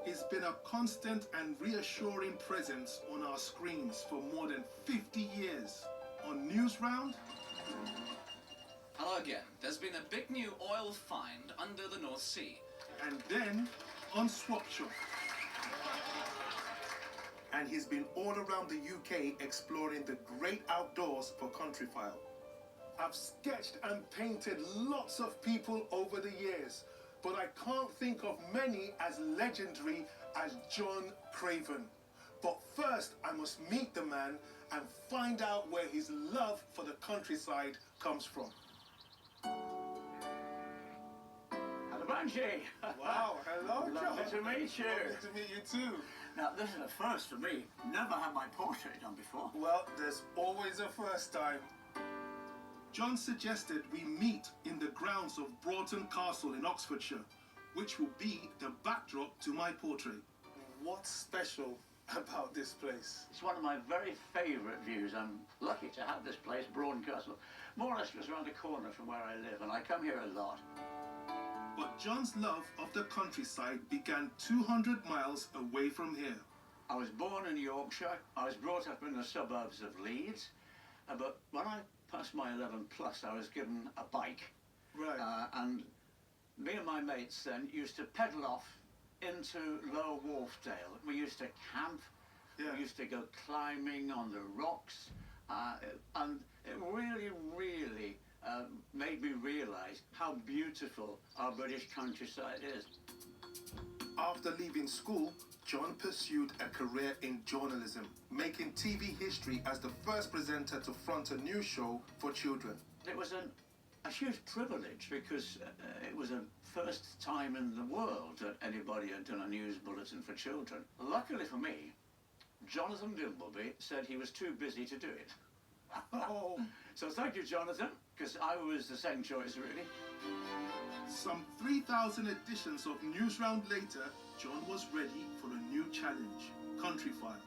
He's been a constant and reassuring presence on our screens for more than 50 years. On News Round. Hello again. There's been a big new oil find under the North Sea. And then on Swap Shop. And he's been all around the UK exploring the great outdoors for Countryfile. I've sketched and painted lots of people over the years, but I can't think of many as legendary as John Craven. But first, I must meet the man and find out where his love for the countryside comes from. Hello, Banshee. Wow, hello, John. Lovely to meet you. Lovely to meet you too. Now, this is a first for me. Never had my portrait done before. Well, there's always a first time. John suggested we meet in the grounds of Broughton Castle in Oxfordshire, which will be the backdrop to my portrait. What's special about this place? It's one of my very favourite views. I'm lucky to have this place, Broughton Castle, more or less just around the corner from where I live, and I come here a lot. But John's love of the countryside began 200 miles away from here. I was born in Yorkshire. I was brought up in the suburbs of Leeds. But when I passed my 11 plus, I was given a bike. Right. And me and my mates then used to pedal off into Lower Wharfdale. We used to camp. Yeah. We used to go climbing on the rocks. And it really, really made me realise how beautiful our British countryside is. After leaving school, John pursued a career in journalism, making TV history as the first presenter to front a news show for children. It was a huge privilege because it was the first time in the world that anybody had done a news bulletin for children. Luckily for me, Jonathan Dimbleby said he was too busy to do it. Oh. So thank you, Jonathan, because I was the second choice, really. Some 3,000 editions of News Round later, John was ready for a new challenge, Countryfile.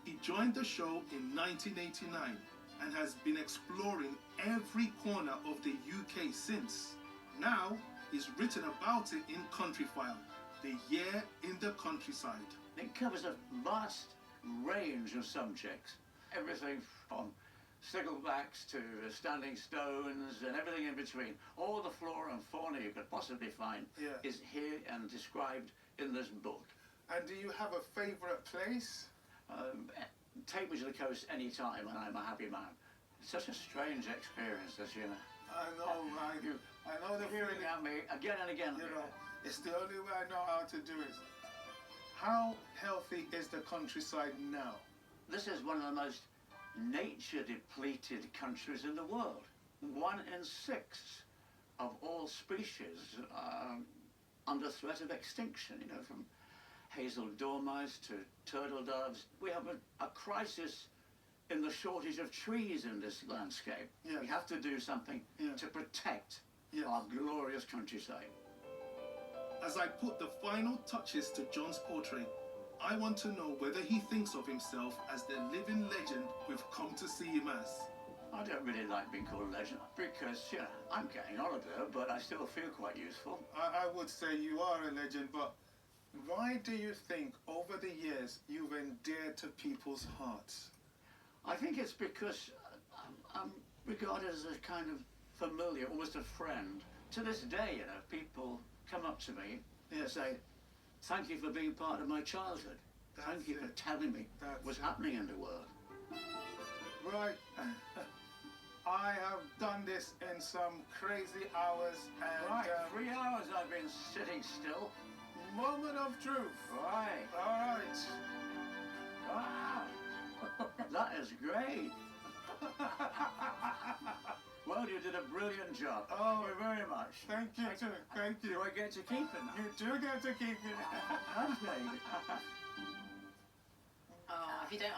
He joined the show in 1989 and has been exploring every corner of the UK since. Now, he's written about it in Countryfile, the year in the countryside. It covers a vast range of subjects, everything from sticklebacks to standing stones and everything in between. All the flora and fauna you could possibly find is here and described in this book. And do you have a favourite place? Take me to the coast any time and I'm a happy man. It's such a strange experience, this, you know. I know, I know the Hearing feeling. at me again and again. You know, it's the only way I know how to do it. How healthy is the countryside now? This is one of the most nature-depleted countries in the world. 1 in 6 of all species are under threat of extinction, you know, from hazel dormice to turtle doves. We have a crisis in the shortage of trees in this landscape. Yes. We have to do something to protect our glorious countryside. As I put the final touches to John's portrait, I want to know whether he thinks of himself as the living legend we've come to see him as. I don't really like being called a legend because, you know, I'm getting on a bit, but I still feel quite useful. I would say you are a legend, but why do you think over the years you've endeared to people's hearts? I think it's because I'm regarded as a kind of familiar, almost a friend. To this day, you know, people come up to me and say, thank you for being part of my childhood. Thank you for telling me what's happening in the world. Right. I have done this in some crazy hours and... Right, 3 hours I've been sitting still. Moment of truth. Right. All right. Wow. That is great. Well, you did a brilliant job. Oh, thank you very much. Thank you too. Thank you. Do I get to keep it now? You do get to keep it. Okay. Oh, if you don't